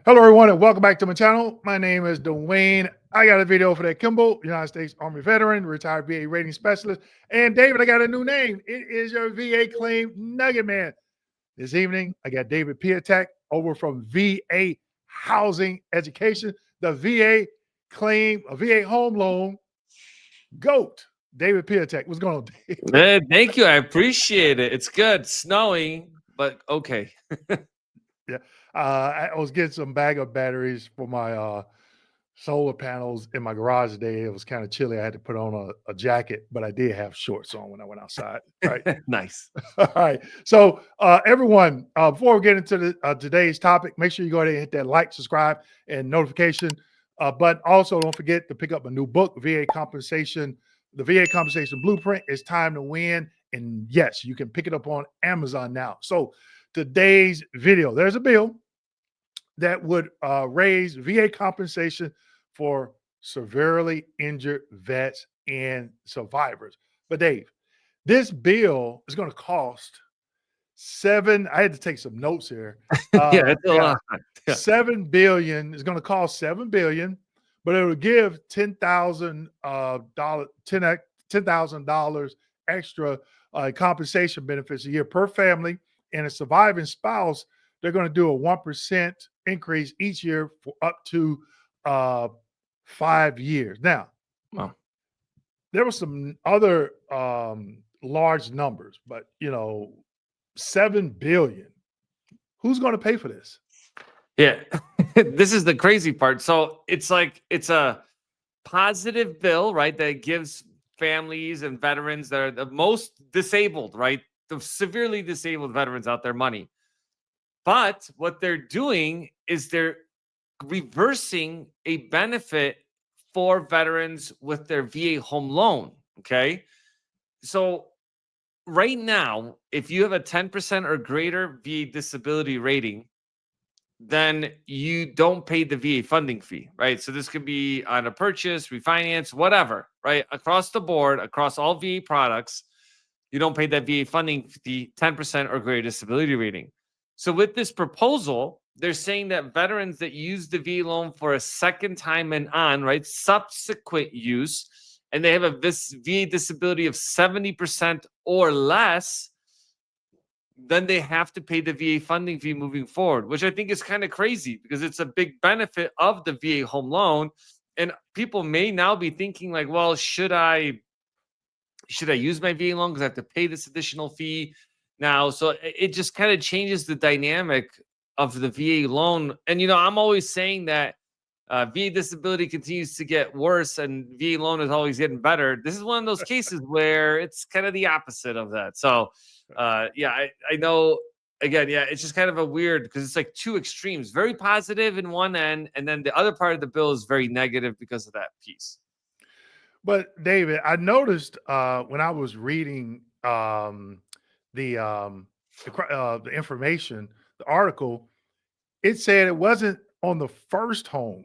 Hello, everyone, and welcome back to my channel. My name is Dwayne. I got a video for that Kimball, United States Army veteran, retired VA rating specialist. And David, I got a new name. It is your VA claim nugget man. This evening, I got David Piatek over from VA Housing Education, the VA claim, a VA home loan GOAT. David Piatek, what's going on, David? Thank you. I appreciate it. It's good. Snowing, but okay. Yeah. I was getting some backup batteries for my solar panels in my garage today. It was kind of chilly. I had to put on a jacket, but I did have shorts on when I went outside. Right. Nice. All right. So, everyone, before we get into today's topic, make sure you go ahead and hit that like, subscribe, and notification. But also, don't forget to pick up a new book, VA Compensation. The VA Compensation Blueprint. It's time to win. And yes, you can pick it up on Amazon now. So, today's video, there's a bill that would raise VA compensation for severely injured vets and survivors. But Dave, this bill is going to cost I had to take some notes here. Yeah, it's a lot. Yeah. 7 billion is going to cost 7 billion, but it will give $10,000 extra compensation benefits a year per family, and a surviving spouse, they're going to do a 1% increase each year for up to 5 years. Now, Wow. there were some other large numbers, but 7 billion. Who's going to pay for this? Yeah. This is the crazy part. So it's a positive bill, right? That gives families and veterans that are the most disabled, right? The severely disabled veterans out there money. But what they're doing is they're reversing a benefit for veterans with their VA home loan. Okay. So right now, if you have a 10% or greater VA disability rating, then you don't pay the VA funding fee, right? So this could be on a purchase, refinance, whatever, right? Across the board, across all VA products, you don't pay that VA funding fee, 10% or greater disability rating. So with this proposal, they're saying that veterans that use the VA loan for a second time and on, right, subsequent use, and they have a VA disability of 70% or less, then they have to pay the VA funding fee moving forward, which I think is kind of crazy because it's a big benefit of the VA home loan. And people may now be thinking like, well, should I use my VA loan because I have to pay this additional fee now? So it just kind of changes the dynamic of the VA loan. And, I'm always saying that VA disability continues to get worse and VA loan is always getting better. This is one of those cases where it's kind of the opposite of that. So, I know. Again, yeah, it's just kind of a weird because it's like two extremes, very positive in one end, and then the other part of the bill is very negative because of that piece. But David, I noticed when I was reading the the information, the article, it said it wasn't on the first home,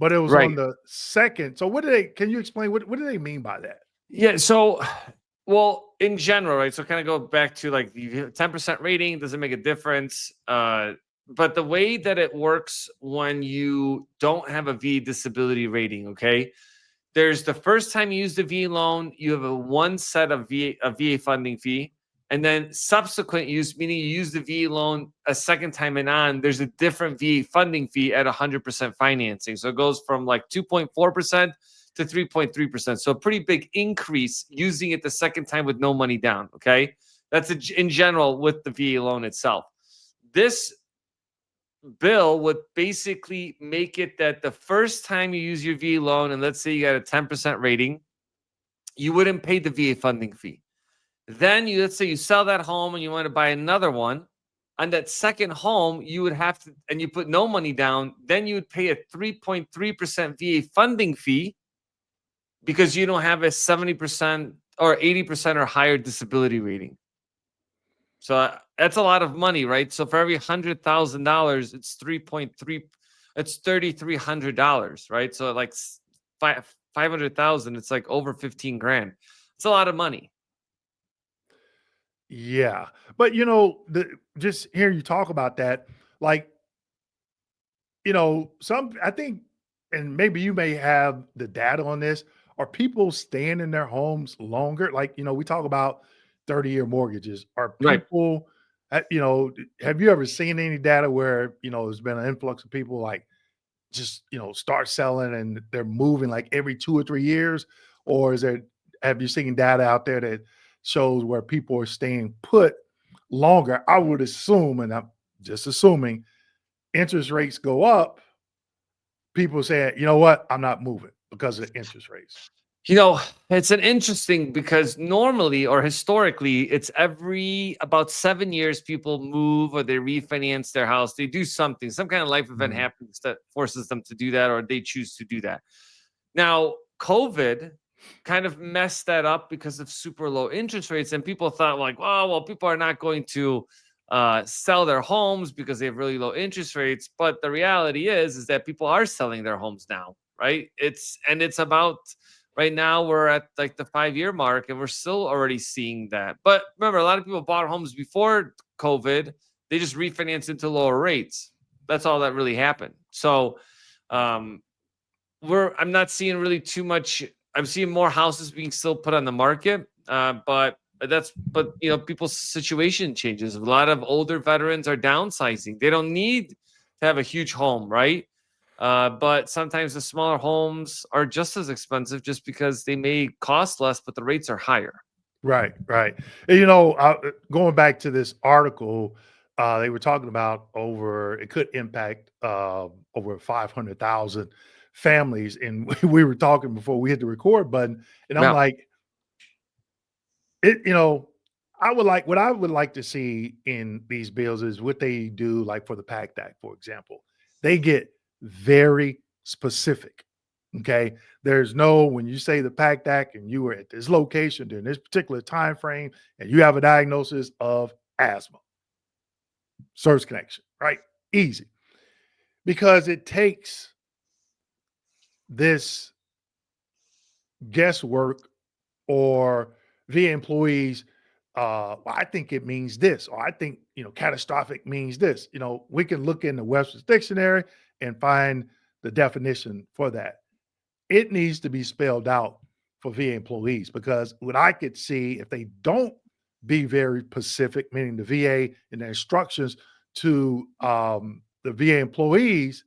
but it was on Right. the second. So what do they? Can you explain what do they mean by that? Yeah. So, well, in general, right? So, kind of go back to like the 10% rating doesn't make a difference. But the way that it works when you don't have a VA disability rating, okay? There's the first time you use the VA loan, you have a one set of VA funding fee. And then subsequent use, meaning you use the VA loan a second time and on, there's a different VA funding fee at 100% financing. So it goes from like 2.4% to 3.3%. So a pretty big increase using it the second time with no money down. Okay. That's in general with the VA loan itself. This bill would basically make it that the first time you use your VA loan, and let's say you got a 10% rating, you wouldn't pay the VA funding fee. Then let's say you sell that home and you want to buy another one. On that second home, you would have to, and you put no money down, then you would pay a 3.3% VA funding fee because you don't have a 70% or 80% or higher disability rating. So that's a lot of money, right? So for every $100,000, it's 3.3, it's $3,300, right? So like 500,000, it's like over 15 grand. It's a lot of money. Yeah, but just hearing you talk about that, like some I think, and maybe you may have the data on this. Are people staying in their homes longer? Like, we talk about 30-year mortgages. Are Right. people, have you ever seen any data where, there's been an influx of people like just, start selling and they're moving like every 2 or 3 years? Or have you seen data out there that shows where people are staying put longer? I would assume, and I'm just assuming, interest rates go up, people saying, "You know what? I'm not moving because of the interest rates." You know, it's an interesting because normally or historically, it's every about 7 years people move or they refinance their house. They do something, some kind of life event Mhm. happens that forces them to do that, or they choose to do that. Now, COVID kind of messed that up because of super low interest rates, and people thought like, oh, well, people are not going to sell their homes because they have really low interest rates. But the reality is that people are selling their homes now, right? It's about right now we're at like the 5 year mark, and we're still already seeing that. But remember, a lot of people bought homes before COVID; they just refinanced into lower rates. That's all that really happened. So. Um, I'm not seeing really too much. I'm seeing more houses being still put on the market, but people's situation changes. A lot of older veterans are downsizing. They don't need to have a huge home, right? But sometimes the smaller homes are just as expensive, just because they may cost less, but the rates are higher. Right, right. And, going back to this article, they were talking about it could impact over 500,000 families. And we were talking before we hit the record button, and I'm Yeah. like, it, what I would like to see in these bills is what they do, like for the PACT Act, for example. They get very specific. Okay. There's no, when you say the PACT Act and you were at this location during this particular time frame and you have a diagnosis of asthma, service connection, right? Easy. Because it takes this guesswork, or VA employees, well, I think it means this, or I think, catastrophic means this. We can look in the Webster's dictionary and find the definition for that. It needs to be spelled out for VA employees, because what I could see, if they don't be very specific, meaning the VA and the instructions to the VA employees,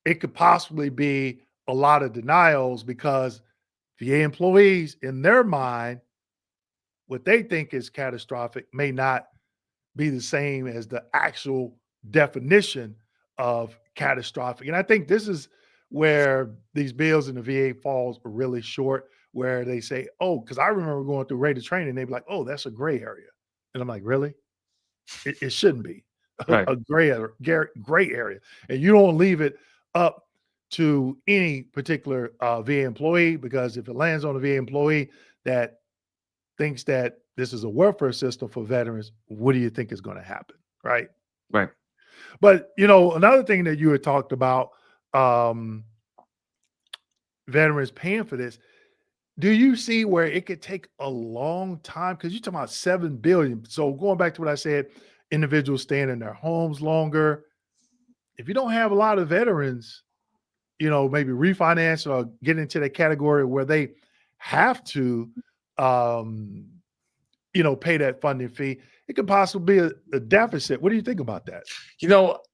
it could possibly be a lot of denials, because VA employees, in their mind, what they think is catastrophic may not be the same as the actual definition of catastrophic. And I think this is where these bills in the VA falls really short, where they say, "Oh," because I remember going through rated training, they'd be like, "Oh, that's a gray area," and I'm like, "Really? It shouldn't be Right. a gray area." And you don't leave it up to any particular VA employee, because if it lands on a VA employee that thinks that this is a welfare system for veterans, what do you think is going to happen? Right. Right. But, another thing that you had talked about, um, veterans paying for this. Do you see where it could take a long time? Because you're talking about 7 billion. So going back to what I said, individuals staying in their homes longer. If you don't have a lot of veterans, maybe refinance or get into the category where they have to, um, pay that funding fee, it could possibly be a deficit. What do you think about that?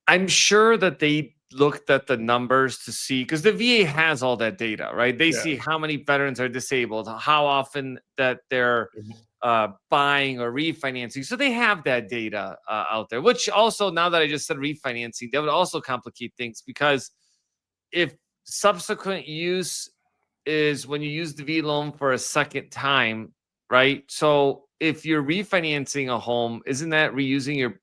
I'm sure that they looked at the numbers to see, because the VA has all that data, right? They Yeah. see how many veterans are disabled, how often that they're buying or refinancing. So they have that data out there, which also, now that I just said refinancing, that would also complicate things, because if subsequent use is when you use the V loan for a second time, right? So if you're refinancing a home, isn't that reusing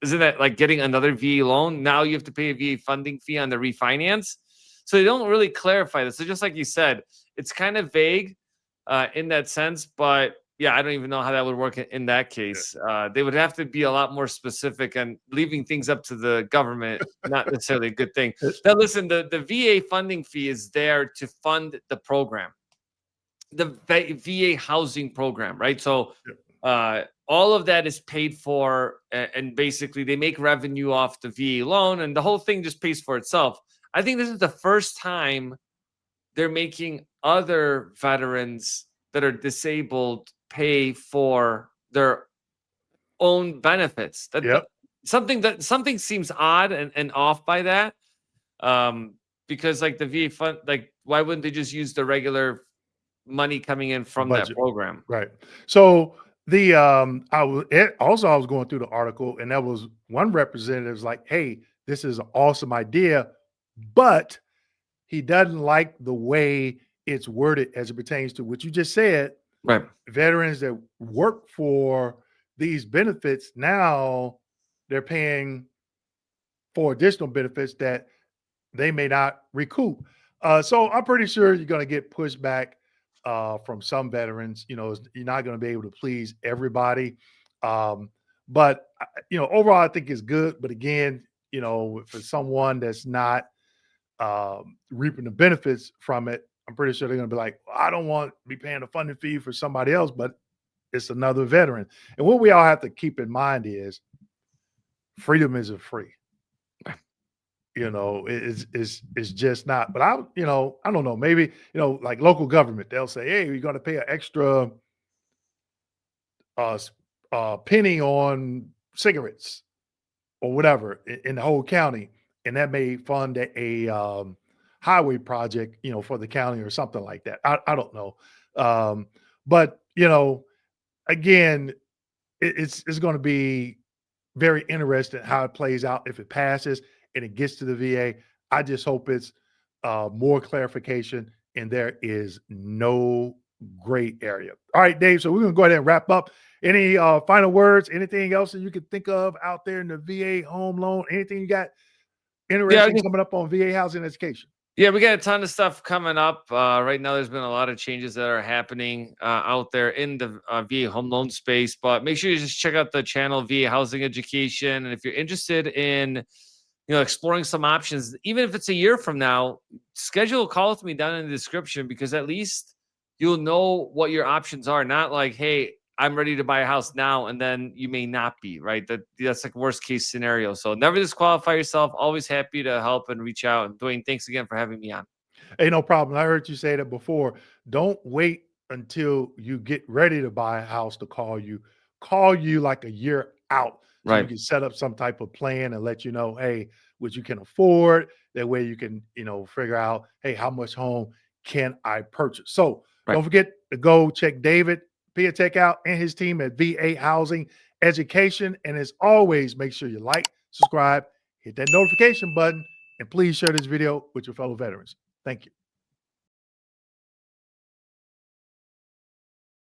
isn't that like getting another VA loan? Now you have to pay a VA funding fee on the refinance. So they don't really clarify this. So just like you said, it's kind of vague in that sense. But yeah, I don't even know how that would work in that case. They would have to be a lot more specific, and leaving things up to the government, not necessarily a good thing. Now, listen, the VA funding fee is there to fund the program, the VA housing program, right? So all of that is paid for, and basically they make revenue off the VA loan, and the whole thing just pays for itself. I think this is the first time they're making other veterans that are disabled pay for their own benefits. Yep. Something seems odd and off by that. Because like the VA fund, like why wouldn't they just use the regular money coming in from that Budget. program? Right. So the I was going through the article, and that was one representative's like, "Hey, this is an awesome idea, but he doesn't like the way it's worded as it pertains to what you just said. Right. Veterans that work for these benefits now they're paying for additional benefits that they may not recoup. So I'm pretty sure you're going to get pushback from some veterans. You know, you're not going to be able to please everybody. But overall, I think it's good. But again, for someone that's not reaping the benefits from it, I'm pretty sure they're going to be like, well, I don't want to be paying a funding fee for somebody else, but it's another veteran. And what we all have to keep in mind is freedom isn't free. It's just not. But I don't know. Maybe like local government, they'll say, "Hey, you're going to pay an extra penny on cigarettes or whatever in the whole county," and that may fund a highway project, for the county or something like that. I don't know, but again, it's going to be very interesting how it plays out if it passes and it gets to the VA. I just hope it's more clarification and there is no gray area. All right, Dave. So we're going to go ahead and wrap up. Any final words? Anything else that you can think of out there in the VA home loan? Anything you got interesting coming up on VA housing education? Yeah, we got a ton of stuff coming up. Right now, there's been a lot of changes that are happening out there in the VA home loan space. But make sure you just check out the channel VA Housing Education. And if you're interested in, exploring some options, even if it's a year from now, schedule a call with me down in the description, because at least you'll know what your options are. Not like, hey, I'm ready to buy a house now, and then you may not be, right? That's like worst case scenario. So never disqualify yourself. Always happy to help and reach out. And Dwayne, thanks again for having me on. Hey, no problem. I heard you say that before. Don't wait until you get ready to buy a house to call you. Call you like a year out so you Right. can set up some type of plan and let you know, hey, what you can afford. That way you can, figure out, hey, how much home can I purchase? So Right. don't forget to go check David Piatek out and his team at VA Housing Education. And as always, make sure you like, subscribe, hit that notification button, and please share this video with your fellow veterans. Thank you.